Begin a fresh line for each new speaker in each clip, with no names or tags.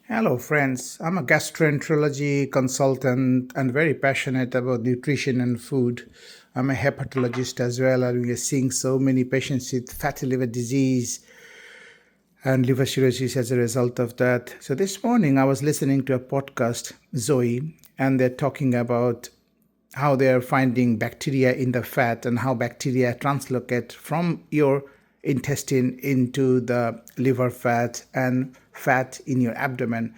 Hello, friends. I'm a gastroenterology consultant and very passionate about nutrition and food. I'm a hepatologist as well, and we are seeing so many patients with fatty liver disease and liver cirrhosis as a result of that. So, this morning I was listening to a podcast, Zoe, and they're talking about how they are finding bacteria in the fat and how bacteria translocate from your intestine into the liver fat and fat in your abdomen,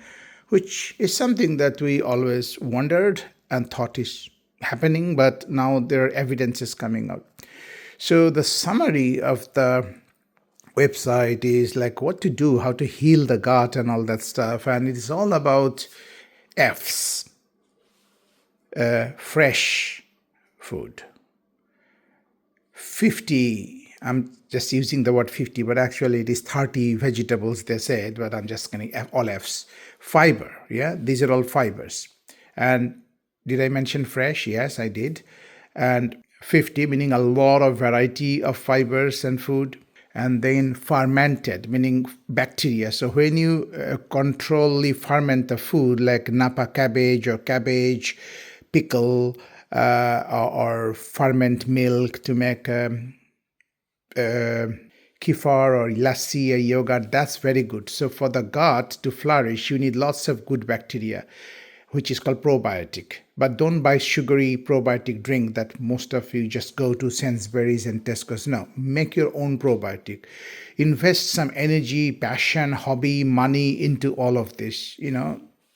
which is something that we always wondered and thought is happening, but now there are evidences coming out. So the summary of the website is like what to do, how to heal the gut and all that stuff, and it is all about F's, fresh food. 50, I'm just using the word 50, but actually it is 30 vegetables, they said, but I'm just going to all F's. Fiber, yeah, these are all fibers. And did I mention fresh? Yes, I did. And 50, meaning a lot of variety of fibers and food. And then fermented, meaning bacteria. So when you controlly ferment the food, like Napa cabbage or cabbage, pickle, or ferment milk to make kefir or lassi or yogurt, that's very good. So for the gut to flourish, you need lots of good bacteria, which is called probiotic. But don't buy sugary probiotic drink that most of you just go to Sainsbury's and Tesco's. No, make your own probiotic. Invest some energy, passion, hobby, money into all of this.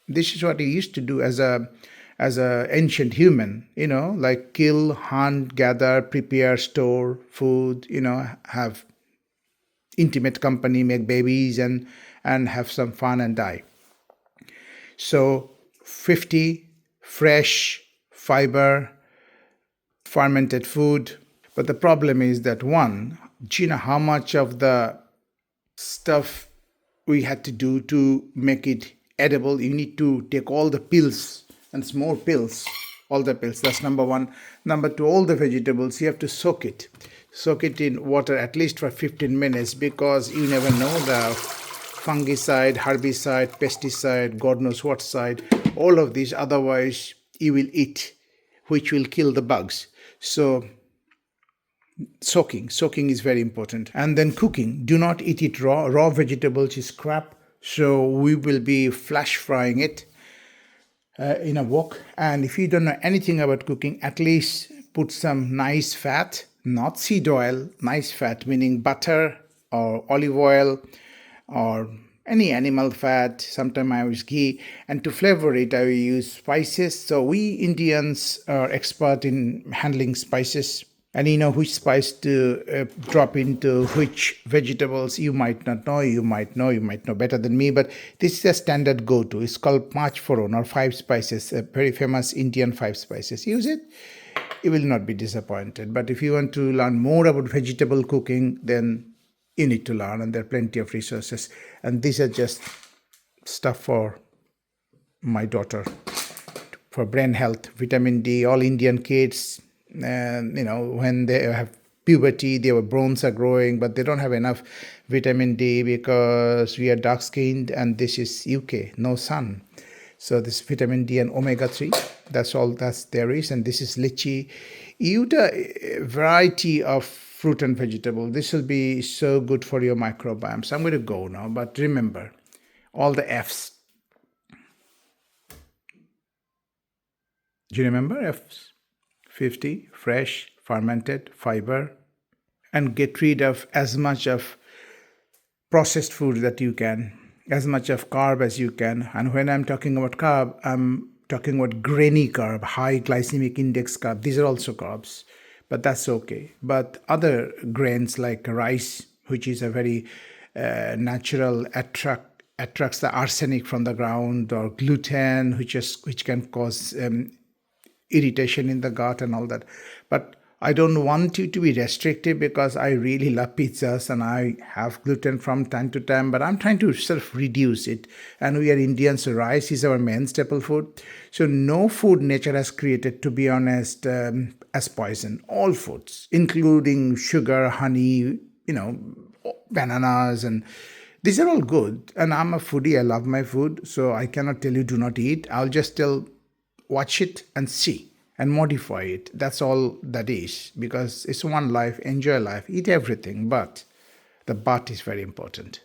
This is what you used to do as a ancient human, like kill, hunt, gather, prepare, store food, have intimate company, make babies, and have some fun and die. So 50 fresh fiber fermented food. But the problem is that one, do you know how much of the stuff we had to do to make it edible? You need to take all the pills and small pills, all the pills. That's number one. Number two, all the vegetables, you have to soak it. Soak it in water at least for 15 minutes because you never know the fungicide, herbicide, pesticide, God knows what side, all of these. Otherwise, you will eat, which will kill the bugs. So soaking is very important. And then cooking. Do not eat it raw. Raw vegetables is crap. So we will be flash frying it in a wok. And if you don't know anything about cooking, at least put some nice fat, not seed oil, nice fat, meaning butter or olive oil or any animal fat. Sometimes I use ghee. And to flavor it, I use spices. So we Indians are expert in handling spices. And you know which spice to drop into which vegetables. You might not know, you might know better than me, but this is a standard go-to. It's called Panch Foron or five spices, a very famous Indian five spices. Use it, you will not be disappointed. But if you want to learn more about vegetable cooking, then you need to learn, and there are plenty of resources. And these are just stuff for my daughter, for brain health, vitamin D, all Indian kids. When they have puberty, their bones are growing, but they don't have enough vitamin D because we are dark skinned and this is UK, no sun. So this vitamin D and omega-3, that's all there is. And this is lychee. Eat a variety of fruit and vegetable. This will be so good for your microbiome. So I'm going to go now, but remember all the F's. Do you remember F's? 50, fresh, fermented, fiber, and get rid of as much of processed food that you can, as much of carb as you can. And when I'm talking about carb, I'm talking about grainy carb, high glycemic index carb. These are also carbs, but that's okay. But other grains like rice, which is a very natural attracts the arsenic from the ground, or gluten, which can cause irritation in the gut and all that. But I don't want you to be restrictive because I really love pizzas and I have gluten from time to time, but I'm trying to sort of reduce it. And we are Indians, so rice is our main staple food. So no food nature has created, to be honest, as poison. All foods, including sugar, honey, bananas and These are all good, and I'm a foodie. I love my food, so I cannot tell you do not eat. I'll just tell watch it and see and modify it. That's all that is, because it's one life. Enjoy life, eat everything, but the but is very important.